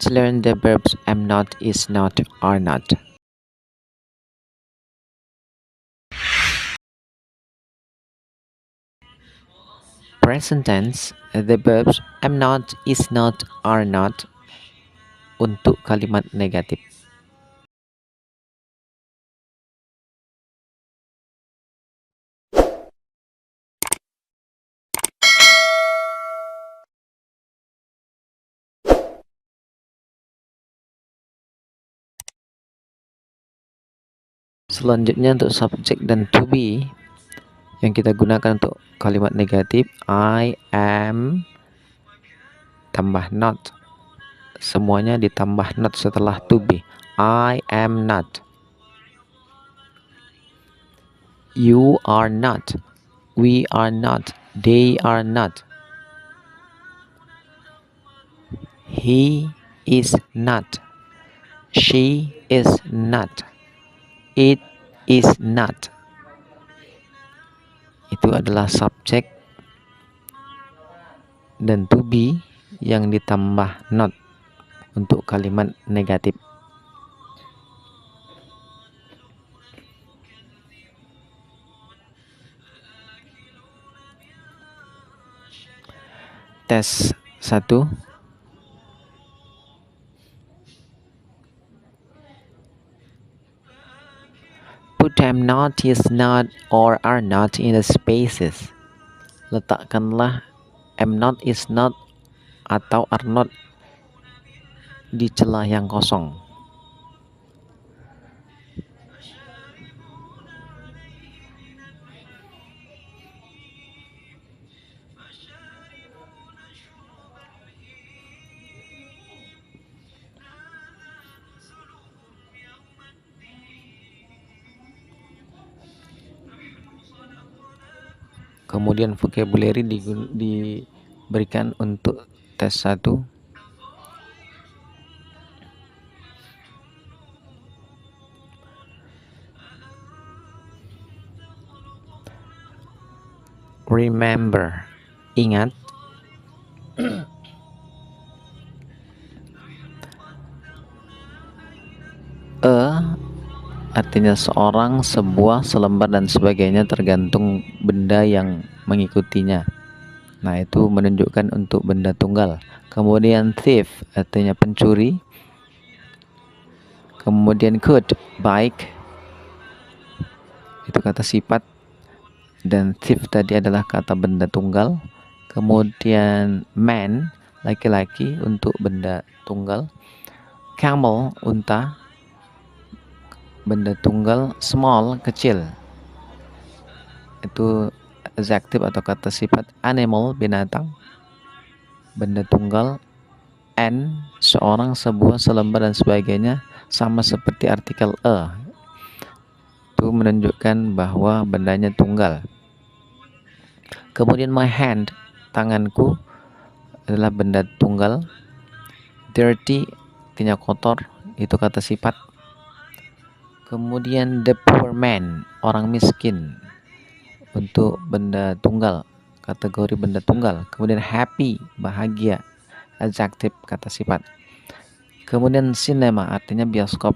Learn the verbs am not, is not, are not. Present tense, the verbs am not, is not, are not untuk kalimat negatif. Selanjutnya untuk subjek dan to be yang kita gunakan untuk kalimat negatif, I am tambah not. Semuanya ditambah not setelah to be. I am not. You are not. We are not. They are not. He is not. She is not. It is not. Itu adalah subjek dan to be yang ditambah not untuk kalimat negatif. Tes 1. Put am not, is not, or are not in the spaces. Letakkanlah am not, is not, atau are not di celah yang kosong. Kemudian vocabulary diberikan untuk tes 1. Remember, ingat. Artinya seorang, sebuah, selembar, dan sebagainya, tergantung benda yang mengikutinya. Nah, itu menunjukkan untuk benda tunggal. Kemudian thief artinya pencuri. Kemudian good, baik, itu kata sifat. Dan thief tadi adalah kata benda tunggal. Kemudian man, laki-laki, untuk benda tunggal. Camel, unta, benda tunggal. Small, kecil, itu adjektif atau kata sifat. Animal, binatang, benda tunggal. And, seorang, sebuah, selembar, dan sebagainya, sama seperti artikel itu menunjukkan bahwa bendanya tunggal. Kemudian my hand, tanganku, adalah benda tunggal. Dirty, artinya kotor, itu kata sifat. Kemudian the poor man, orang miskin, untuk benda tunggal, kategori benda tunggal. Kemudian happy, bahagia, adjektif, kata sifat. Kemudian cinema, artinya bioskop.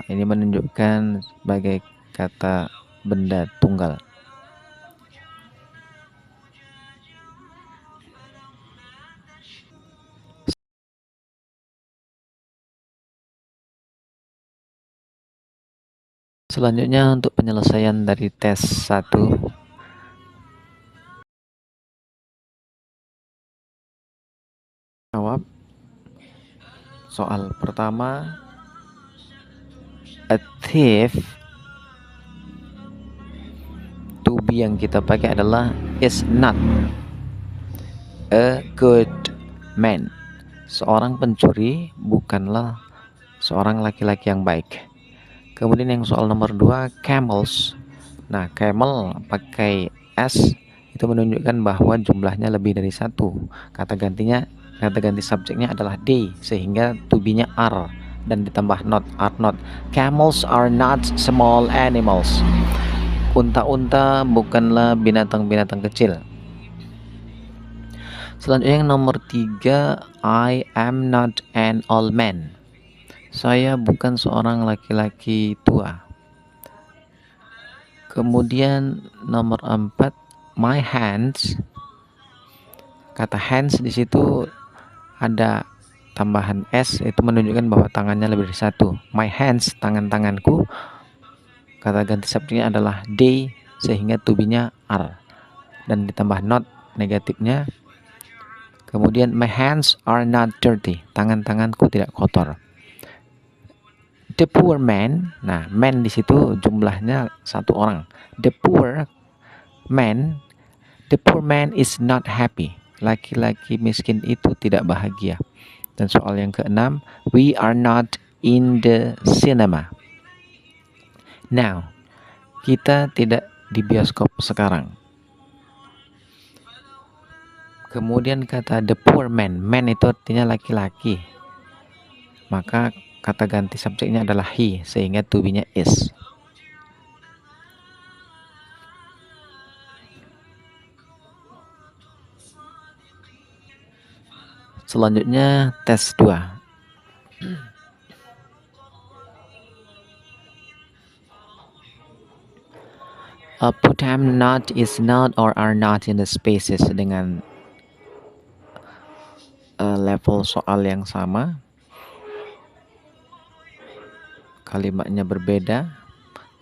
Ini menunjukkan sebagai kata benda tunggal. Selanjutnya untuk penyelesaian dari tes 1. Jawab soal pertama. A thief, to be yang kita pakai adalah is not a good man. Seorang pencuri bukanlah seorang laki-laki yang baik. Kemudian yang soal nomor 2, camels. Nah, camel pakai s, itu menunjukkan bahwa jumlahnya lebih dari 1. Kata ganti subjeknya adalah they, sehingga to be-nya are dan ditambah not, are not. Camels are not small animals. Unta-unta bukanlah binatang-binatang kecil. Selanjutnya yang nomor 3, I am not an old man. Saya bukan seorang laki-laki tua. Kemudian nomor 4, my hands. Kata hands di situ ada tambahan s, itu menunjukkan bahwa tangannya lebih dari satu. My hands, tangan-tanganku. Kata ganti subjeknya adalah they, sehingga to be-nya are, dan ditambah not negatifnya. Kemudian my hands are not dirty, tangan-tanganku tidak kotor. The poor man, nah man di situ jumlahnya satu orang. The poor man is not happy. Laki-laki miskin itu tidak bahagia. Dan soal yang keenam, we are not in the cinema. Now, kita tidak di bioskop sekarang. Kemudian kata the poor man, man itu artinya laki-laki. Maka kata ganti subjeknya adalah he, sehingga to be-nya is. Selanjutnya tes 2. Put am not, is not, or are not in the spaces dengan level soal yang sama. Kalimatnya berbeda.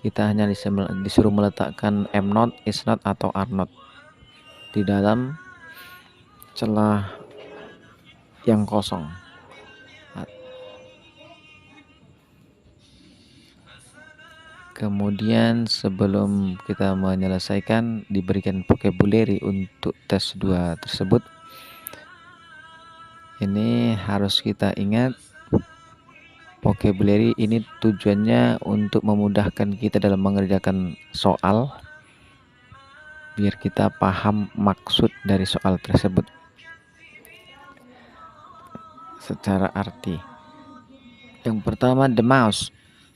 Kita hanya disuruh meletakkan am not, is not, atau are not di dalam celah yang kosong. Kemudian sebelum kita menyelesaikan, diberikan vocabulary untuk tes 2 tersebut. Ini harus kita ingat, vocabulary ini tujuannya untuk memudahkan kita dalam mengerjakan soal, biar kita paham maksud dari soal tersebut secara arti. Yang pertama, the mouse,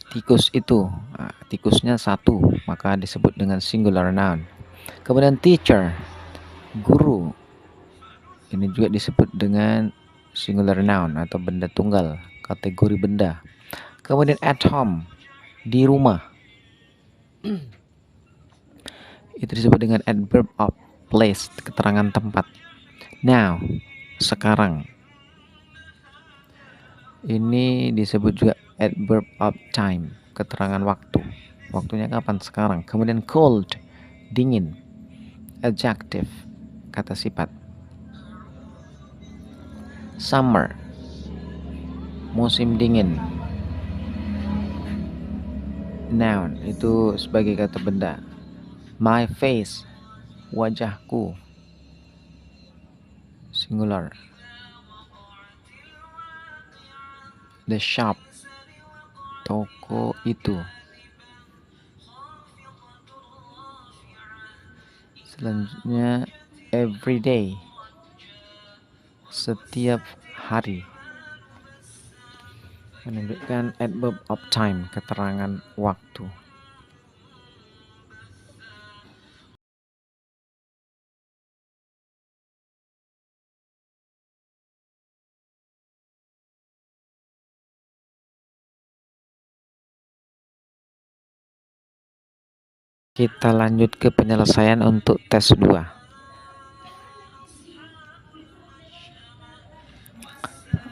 tikus itu. Nah, tikusnya satu, maka disebut dengan singular noun. Kemudian teacher, guru, ini juga disebut dengan singular noun atau benda tunggal, kategori benda. Kemudian at home, di rumah, itu disebut dengan adverb of place, keterangan tempat. Now, sekarang, ini disebut juga adverb of time, keterangan waktu. Waktunya kapan? Sekarang. Kemudian cold, dingin. Adjective, kata sifat. Summer, musim dingin. Noun, itu sebagai kata benda. My face, wajahku. Singular. The shop, toko itu. Selanjutnya every day, setiap hari, menunjukkan adverb of time, keterangan waktu. Kita lanjut ke penyelesaian untuk tes 2.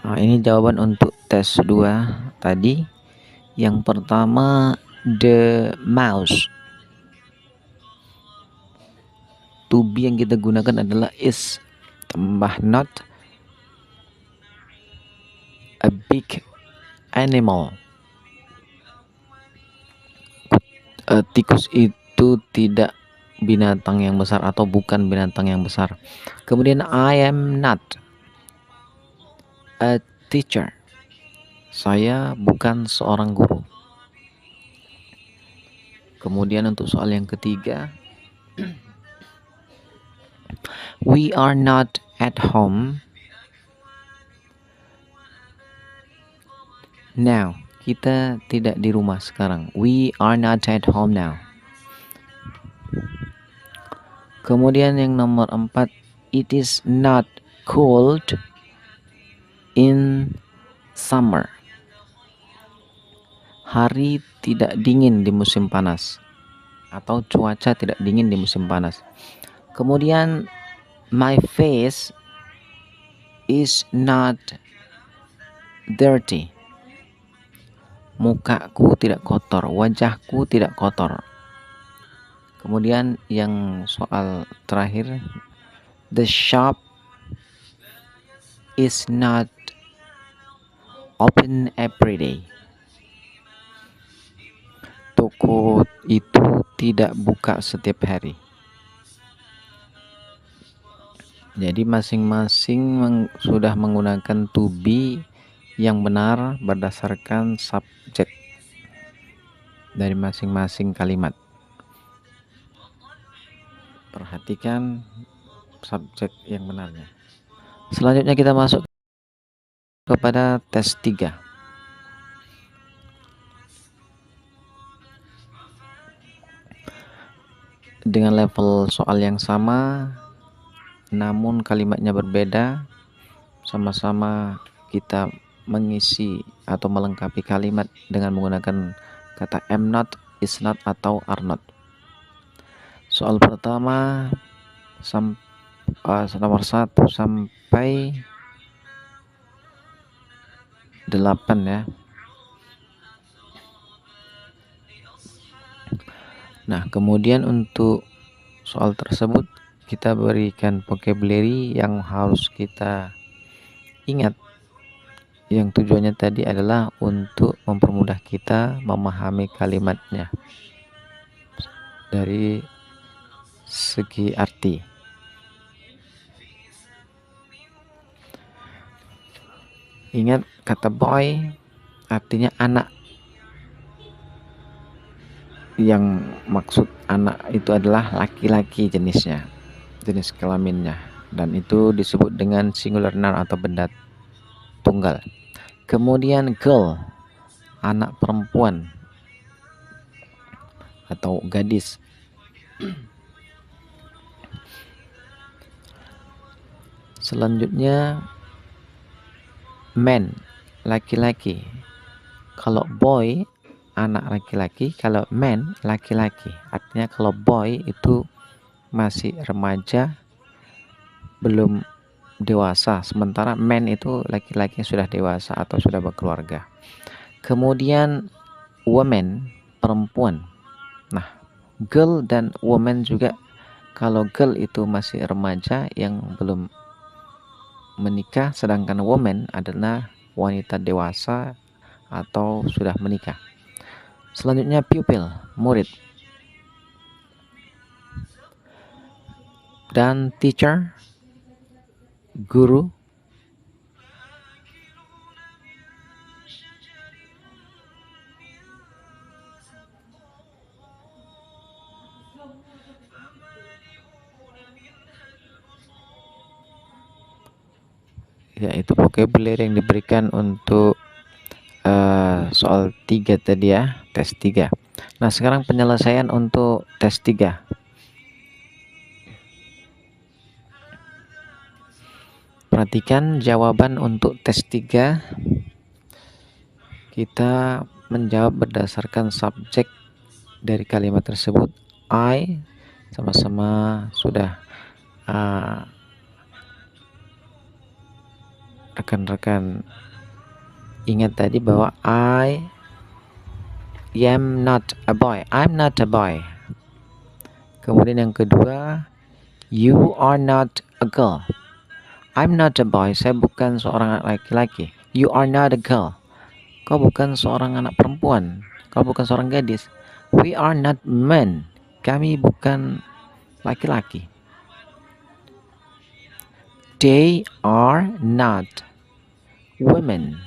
Nah, ini jawaban untuk tes 2 tadi. Yang pertama, the mouse. To be yang kita gunakan adalah is, tambah not, a big animal. Tikus itu tidak binatang yang besar atau bukan binatang yang besar. Kemudian I am not a teacher. Saya bukan seorang guru. Kemudian untuk soal yang ketiga, we are not at home now. Kita tidak di rumah sekarang. We are not at home now. Kemudian yang nomor 4, it is not cold in summer. Hari tidak dingin di musim panas, atau cuaca tidak dingin di musim panas. Kemudian my face is not dirty. Mukaku tidak kotor, wajahku tidak kotor. Kemudian yang soal terakhir, the shop is not open every day. Toko itu tidak buka setiap hari. Jadi masing-masing sudah menggunakan to be yang benar berdasarkan subjek dari masing-masing kalimat. Perhatikan subjek yang benarnya. Selanjutnya kita masuk kepada tes 3. Dengan level soal yang sama, namun kalimatnya berbeda, sama-sama kita mengisi atau melengkapi kalimat dengan menggunakan kata am not, is not, atau are not. Soal pertama nomor 1 sampai 8 ya. Nah, kemudian untuk soal tersebut kita berikan vocabulary yang harus kita ingat, yang tujuannya tadi adalah untuk mempermudah kita memahami kalimatnya dari segi arti. Ingat, kata boy artinya anak. Yang maksud anak itu adalah laki-laki jenisnya, jenis kelaminnya, dan itu disebut dengan singular noun atau benda tunggal. Kemudian girl, anak perempuan atau gadis. Selanjutnya man, laki-laki. Kalau boy anak laki-laki, kalau man laki-laki. Artinya kalau boy itu masih remaja, belum dewasa, sementara man itu laki-laki yang sudah dewasa atau sudah berkeluarga. Kemudian woman, perempuan. Nah, girl dan woman juga. Kalau girl itu masih remaja yang belum menikah, sedangkan woman adalah wanita dewasa atau sudah menikah. Selanjutnya pupil, murid. Dan teacher, guru. Yaitu vocabulary yang diberikan untuk soal 3 tadi ya, tes 3. Nah, sekarang penyelesaian untuk tes 3. Perhatikan jawaban untuk tes 3. Kita menjawab berdasarkan subjek dari kalimat tersebut. I sama-sama sudah rekan-rekan ingat tadi bahwa I am not a boy. I'm not a boy. Kemudian yang kedua, you are not a girl. I'm not a boy. Saya bukan seorang anak laki-laki. You are not a girl. Kau bukan seorang anak perempuan. Kau bukan seorang gadis. We are not men. Kami bukan laki-laki. They are not women.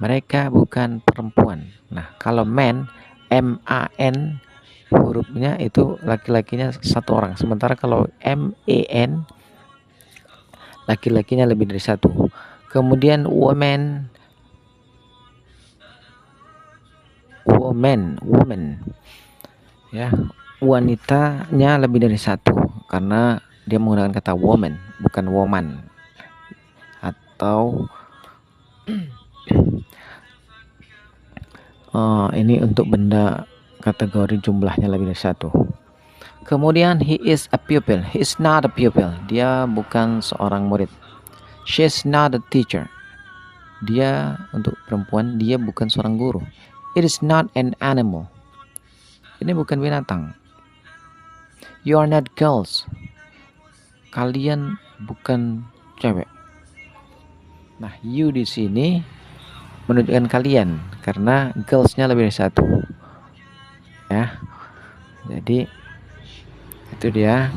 Mereka bukan perempuan. Nah, kalau man, M-A-N, hurufnya itu laki-lakinya satu orang. Sementara kalau M-A-N, laki-lakinya lebih dari satu. Kemudian woman, ya, wanitanya lebih dari satu karena dia menggunakan kata woman, bukan woman. atau ini untuk benda kategori jumlahnya lebih dari satu. Kemudian he is a pupil. He is not a pupil. Dia bukan seorang murid. She is not a teacher. Dia untuk perempuan, dia bukan seorang guru. It is not an animal. Ini bukan binatang. You are not girls. Kalian bukan cewek. Nah, you di sini menunjukkan kalian karena girls-nya lebih dari satu. Ya. Jadi itu dia